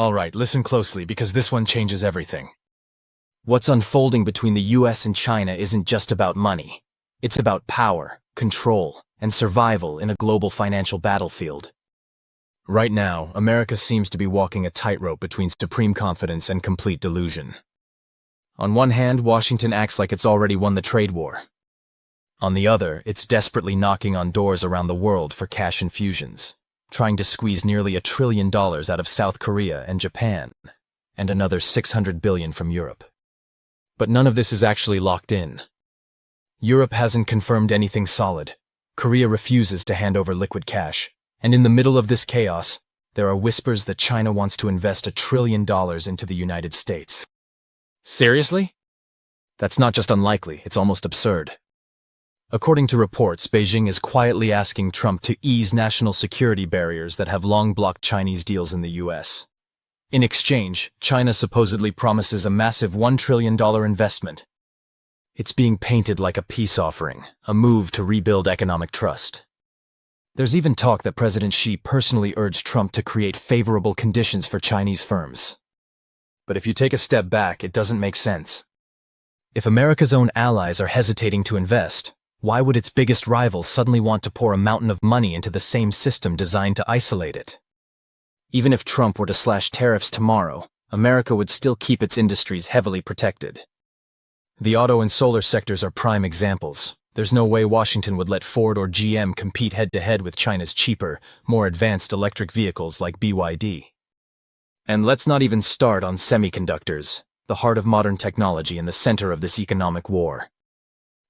Alright, listen closely because this one changes everything. What's unfolding between the US and China isn't just about money. It's about power, control, and survival in a global financial battlefield. Right now, America seems to be walking a tightrope between supreme confidence and complete delusion. On one hand, Washington acts like it's already won the trade war. On the other, it's desperately knocking on doors around the world for cash infusions, trying to squeeze nearly $1 trillion out of South Korea and Japan, and another $600 billion from Europe. But none of this is actually locked in. Europe hasn't confirmed anything solid. Korea refuses to hand over liquid cash. And in the middle of this chaos, there are whispers that China wants to invest $1 trillion into the United States. Seriously? That's not just unlikely, it's almost absurd. According to reports, Beijing is quietly asking Trump to ease national security barriers that have long blocked Chinese deals in the US. In exchange, China supposedly promises a massive $1 trillion investment. It's being painted like a peace offering, a move to rebuild economic trust. There's even talk that President Xi personally urged Trump to create favorable conditions for Chinese firms. But if you take a step back, it doesn't make sense. If America's own allies are hesitating to invest, why would its biggest rival suddenly want to pour a mountain of money into the same system designed to isolate it? Even if Trump were to slash tariffs tomorrow, America would still keep its industries heavily protected. The auto and solar sectors are prime examples. There's no way Washington would let Ford or GM compete head-to-head with China's cheaper, more advanced electric vehicles like BYD. And let's not even start on semiconductors, the heart of modern technology and the center of this economic war.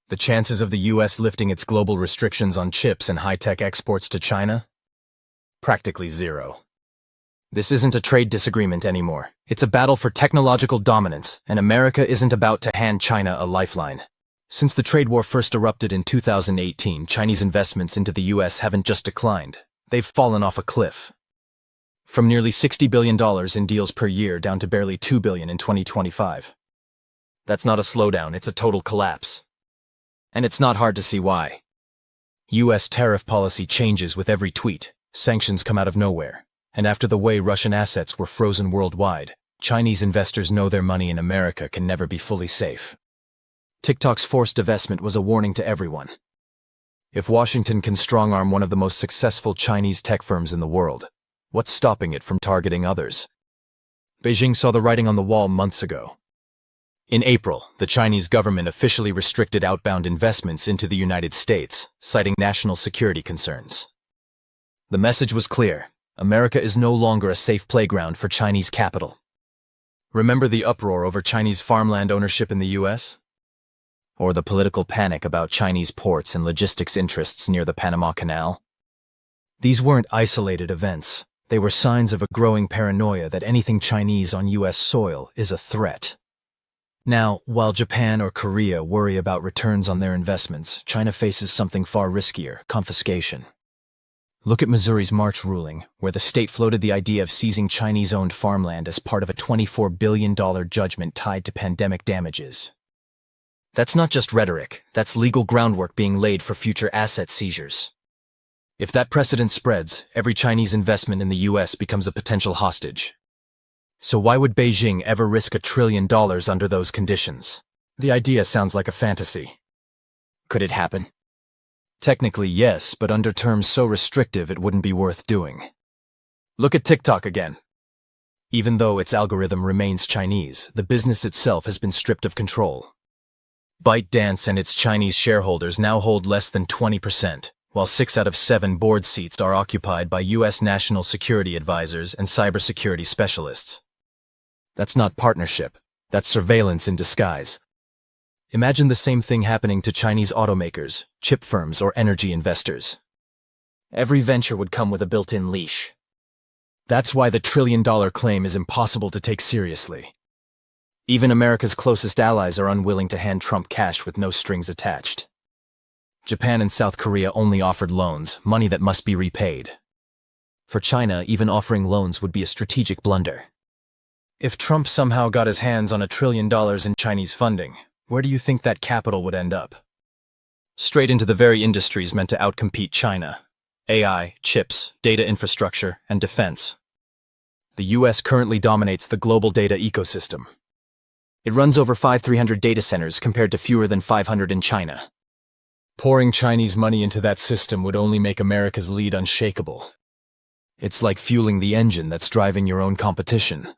The chances of the US lifting its global restrictions on chips and high-tech exports to China? Practically zero. This isn't a trade disagreement anymore. It's a battle for technological dominance, and America isn't about to hand China a lifeline. Since the trade war first erupted in 2018, Chinese investments into the US haven't just declined, they've fallen off a cliff. From nearly $60 billion in deals per year down to barely $2 billion in 2025. That's not a slowdown, it's a total collapse. And it's not hard to see why. US tariff policy changes with every tweet, sanctions come out of nowhere, and after the way Russian assets were frozen worldwide, Chinese investors know their money in America can never be fully safe. TikTok's forced divestment was a warning to everyone. If Washington can strong-arm one of the most successful Chinese tech firms in the world, what's stopping it from targeting others? Beijing saw the writing on the wall months ago. In April, the Chinese government officially restricted outbound investments into the United States, citing national security concerns. The message was clear: America is no longer a safe playground for Chinese capital. Remember the uproar over Chinese farmland ownership in the US? Or the political panic about Chinese ports and logistics interests near the Panama Canal? These weren't isolated events. They were signs of a growing paranoia that anything Chinese on US soil is a threat. Now, while Japan or Korea worry about returns on their investments, China faces something far riskier: confiscation. Look at Missouri's March ruling, where the state floated the idea of seizing Chinese-owned farmland as part of a $24 billion judgment tied to pandemic damages. That's not just rhetoric, that's legal groundwork being laid for future asset seizures. If that precedent spreads, every Chinese investment in the US becomes a potential hostage. So why would Beijing ever risk $1 trillion under those conditions? The idea sounds like a fantasy. Could it happen? Technically, yes, but under terms so restrictive it wouldn't be worth doing. Look at TikTok again. Even though its algorithm remains Chinese, the business itself has been stripped of control. ByteDance and its Chinese shareholders now hold less than 20%, while 6 out of 7 board seats are occupied by US national security advisors and cybersecurity specialists. That's not partnership, that's surveillance in disguise. Imagine the same thing happening to Chinese automakers, chip firms, or energy investors. Every venture would come with a built-in leash. That's why the $1 trillion claim is impossible to take seriously. Even America's closest allies are unwilling to hand Trump cash with no strings attached. Japan and South Korea only offered loans, money that must be repaid. For China, even offering loans would be a strategic blunder. If Trump somehow got his hands on $1 trillion in Chinese funding, where do you think that capital would end up? Straight into the very industries meant to outcompete China: AI, chips, data infrastructure, and defense. The US currently dominates the global data ecosystem. It runs over 5,300 data centers compared to fewer than 500 in China. Pouring Chinese money into that system would only make America's lead unshakable. It's like fueling the engine that's driving your own competition.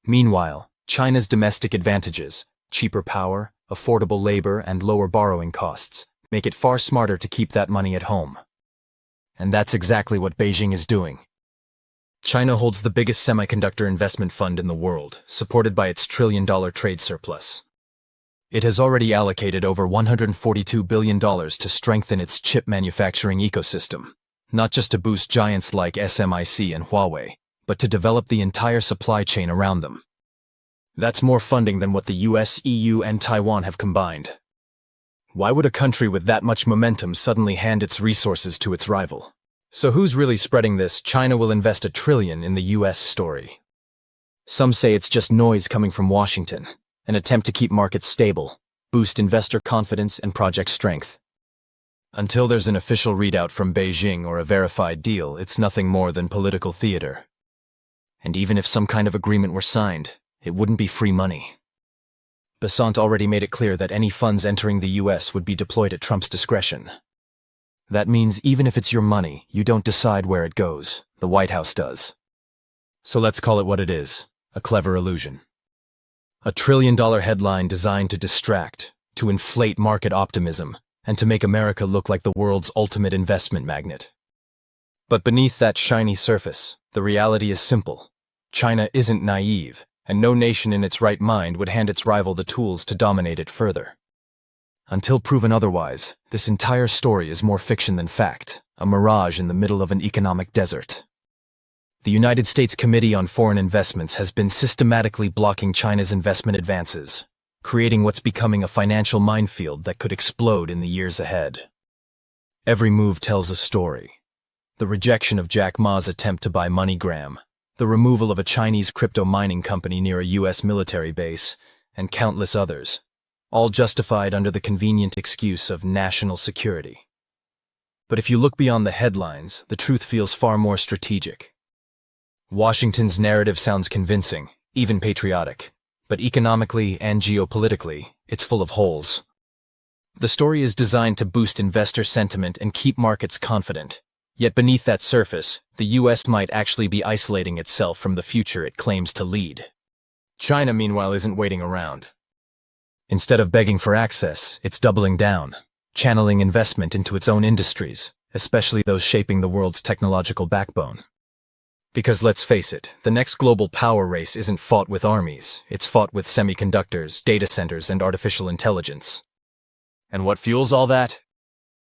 Meanwhile, China's domestic advantages, cheaper power, affordable labor, and lower borrowing costs, make it far smarter to keep that money at home. And that's exactly what Beijing is doing. China holds the biggest semiconductor investment fund in the world, supported by its trillion-dollar trade surplus. It has already allocated over $142 billion to strengthen its chip manufacturing ecosystem, not just to boost giants like SMIC and Huawei, but to develop the entire supply chain around them. That's more funding than what the US, EU, and Taiwan have combined. Why would a country with that much momentum suddenly hand its resources to its rival? So who's really spreading this "China will invest $1 trillion in the US" story? Some say it's just noise coming from Washington, an attempt to keep markets stable, boost investor confidence and project strength. Until there's an official readout from Beijing or a verified deal, it's nothing more than political theater. And even if some kind of agreement were signed, it wouldn't be free money. Besant already made it clear that any funds entering the US would be deployed at Trump's discretion. That means even if it's your money, you don't decide where it goes. The White House does. So let's call it what it is, a clever illusion. A $1 trillion headline designed to distract, to inflate market optimism, and to make America look like the world's ultimate investment magnet. But beneath that shiny surface, the reality is simple. China isn't naive, and no nation in its right mind would hand its rival the tools to dominate it further. Until proven otherwise, this entire story is more fiction than fact, a mirage in the middle of an economic desert. The United States Committee on Foreign Investments has been systematically blocking China's investment advances, creating what's becoming a financial minefield that could explode in the years ahead. Every move tells a story. The rejection of Jack Ma's attempt to buy MoneyGram, the removal of a Chinese crypto mining company near a US military base, and countless others, all justified under the convenient excuse of national security. But if you look beyond the headlines, the truth feels far more strategic. Washington's narrative sounds convincing, even patriotic, but economically and geopolitically, it's full of holes. The story is designed to boost investor sentiment and keep markets confident. Yet beneath that surface, the US might actually be isolating itself from the future it claims to lead. China, meanwhile, isn't waiting around. Instead of begging for access, it's doubling down, channeling investment into its own industries, especially those shaping the world's technological backbone. Because let's face it, the next global power race isn't fought with armies, it's fought with semiconductors, data centers, and artificial intelligence. And what fuels all that?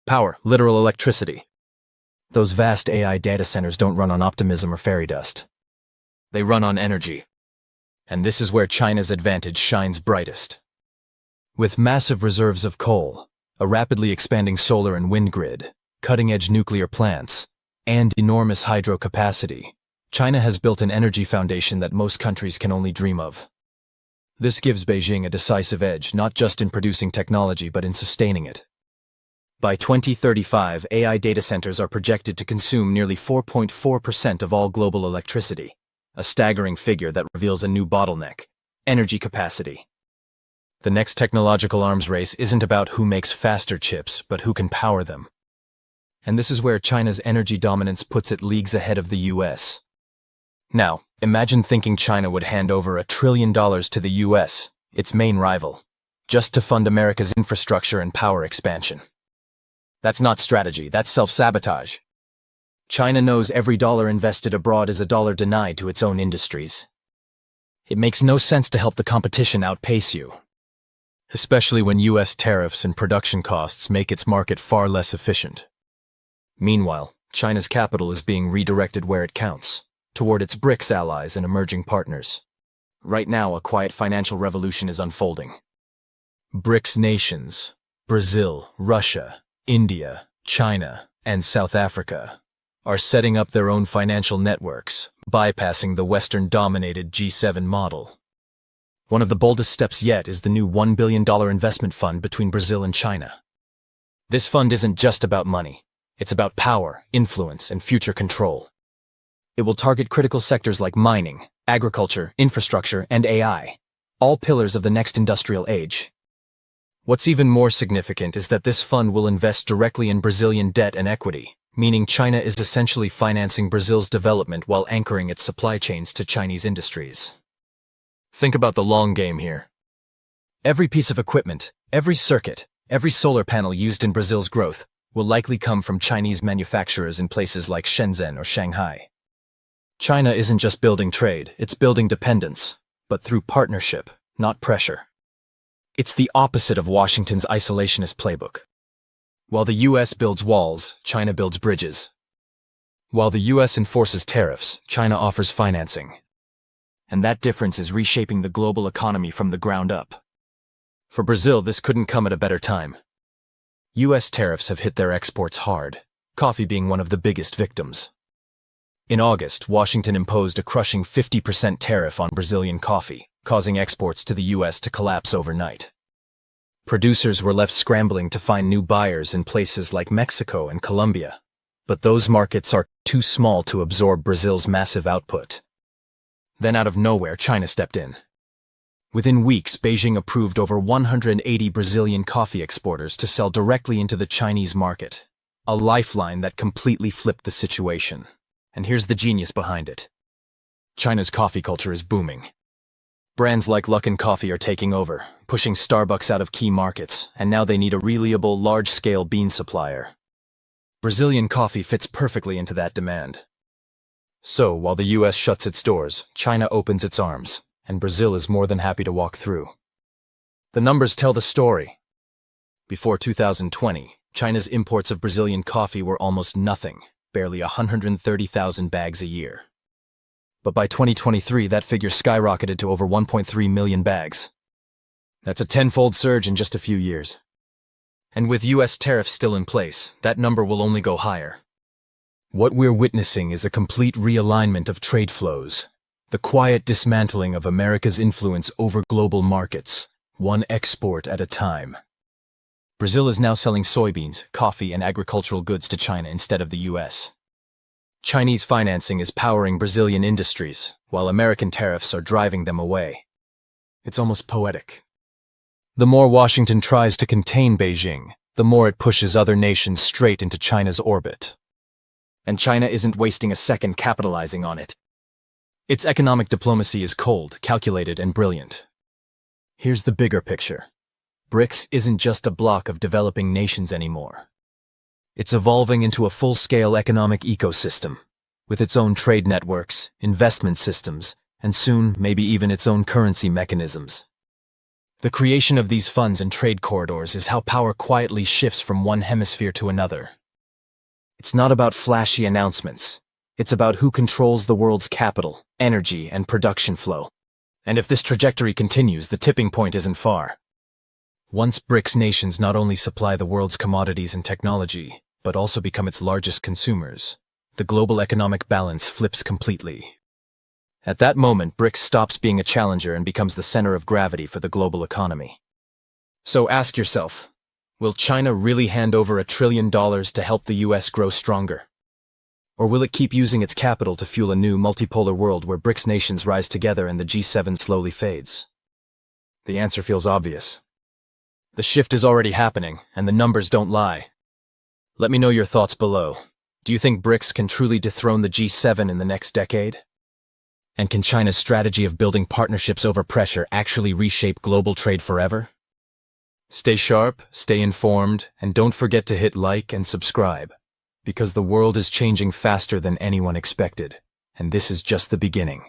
Power, literal electricity. Those vast AI data centers don't run on optimism or fairy dust. They run on energy. And this is where China's advantage shines brightest. With massive reserves of coal, a rapidly expanding solar and wind grid, cutting-edge nuclear plants, and enormous hydro capacity, China has built an energy foundation that most countries can only dream of. This gives Beijing a decisive edge, not just in producing technology but in sustaining it. By 2035, AI data centers are projected to consume nearly 4.4% of all global electricity, a staggering figure that reveals a new bottleneck: energy capacity. The next technological arms race isn't about who makes faster chips, but who can power them. And this is where China's energy dominance puts it leagues ahead of the US. Now, imagine thinking China would hand over $1 trillion to the US, its main rival, just to fund America's infrastructure and power expansion. That's not strategy, that's self-sabotage. China knows every dollar invested abroad is a dollar denied to its own industries. It makes no sense to help the competition outpace you, especially when US tariffs and production costs make its market far less efficient. Meanwhile, China's capital is being redirected where it counts, toward its BRICS allies and emerging partners. Right now, a quiet financial revolution is unfolding. BRICS nations, Brazil, Russia, India, China, and South Africa, are setting up their own financial networks, bypassing the Western-dominated G7 model. One of the boldest steps yet is the new $1 billion investment fund between Brazil and China. This fund isn't just about money. It's about power, influence, and future control. It will target critical sectors like mining, agriculture, infrastructure, and AI, all pillars of the next industrial age. What's even more significant is that this fund will invest directly in Brazilian debt and equity, meaning China is essentially financing Brazil's development while anchoring its supply chains to Chinese industries. Think about the long game here. Every piece of equipment, every circuit, every solar panel used in Brazil's growth will likely come from Chinese manufacturers in places like Shenzhen or Shanghai. China isn't just building trade, it's building dependence, but through partnership, not pressure. It's the opposite of Washington's isolationist playbook. While the US builds walls, China builds bridges. While the US enforces tariffs, China offers financing. And that difference is reshaping the global economy from the ground up. For Brazil, this couldn't come at a better time. US tariffs have hit their exports hard, coffee being one of the biggest victims. In August, Washington imposed a crushing 50% tariff on Brazilian coffee, causing exports to the US to collapse overnight. Producers were left scrambling to find new buyers in places like Mexico and Colombia, but those markets are too small to absorb Brazil's massive output. Then out of nowhere, China stepped in. Within weeks, Beijing approved over 180 Brazilian coffee exporters to sell directly into the Chinese market, a lifeline that completely flipped the situation. And here's the genius behind it. China's coffee culture is booming. Brands like Luckin Coffee are taking over, pushing Starbucks out of key markets, and now they need a reliable, large-scale bean supplier. Brazilian coffee fits perfectly into that demand. So, while the US shuts its doors, China opens its arms, and Brazil is more than happy to walk through. The numbers tell the story. Before 2020, China's imports of Brazilian coffee were almost nothing, barely 130,000 bags a year. But by 2023, that figure skyrocketed to over 1.3 million bags. That's a tenfold surge in just a few years. And with US tariffs still in place, that number will only go higher. What we're witnessing is a complete realignment of trade flows, the quiet dismantling of America's influence over global markets, one export at a time. Brazil is now selling soybeans, coffee, and agricultural goods to China instead of the US. Chinese financing is powering Brazilian industries, while American tariffs are driving them away. It's almost poetic. The more Washington tries to contain Beijing, the more it pushes other nations straight into China's orbit. And China isn't wasting a second capitalizing on it. Its economic diplomacy is cold, calculated, and brilliant. Here's the bigger picture. BRICS isn't just a block of developing nations anymore. It's evolving into a full-scale economic ecosystem, with its own trade networks, investment systems, and soon maybe even its own currency mechanisms. The creation of these funds and trade corridors is how power quietly shifts from one hemisphere to another. It's not about flashy announcements. It's about who controls the world's capital, energy, and production flow. And if this trajectory continues, the tipping point isn't far. Once BRICS nations not only supply the world's commodities and technology, but also become its largest consumers, the global economic balance flips completely. At that moment, BRICS stops being a challenger and becomes the center of gravity for the global economy. So ask yourself, will China really hand over $1 trillion to help the US grow stronger? Or will it keep using its capital to fuel a new multipolar world where BRICS nations rise together and the G7 slowly fades? The answer feels obvious. The shift is already happening, and the numbers don't lie. Let me know your thoughts below. Do you think BRICS can truly dethrone the G7 in the next decade? And can China's strategy of building partnerships over pressure actually reshape global trade forever? Stay sharp, stay informed, and don't forget to hit like and subscribe, because the world is changing faster than anyone expected, and this is just the beginning.